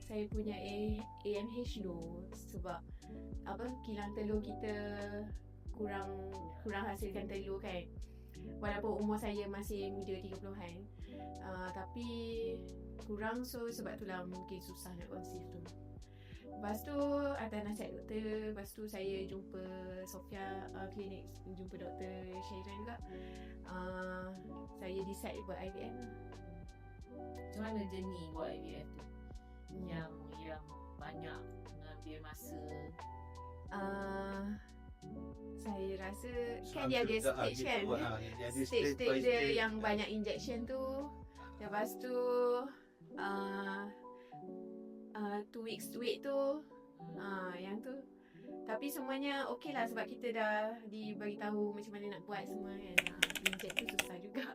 saya punya AMH dulu. Sebab kilang telur kita kurang hasilkan telur kan. Walaupun umur saya masih muda 30-an, tapi kurang, so sebab itulah mungkin susah nak conceive tu. Lepas tu atas nasihat doktor, lepas tu saya jumpa Sofia klinik, jumpa Dr. Syairan juga. Saya decide buat IVF lah. Macam mana journey buat IVF tu? Yang banyak mengambil masa. Saya rasa kan dia ada stage kan, stage dia yang banyak injection tu. Lepas tu 2 weeks wait tu, yang tu. Tapi semuanya okey lah sebab kita dah dibagi tahu macam mana nak buat semua kan. Inject tu susah juga.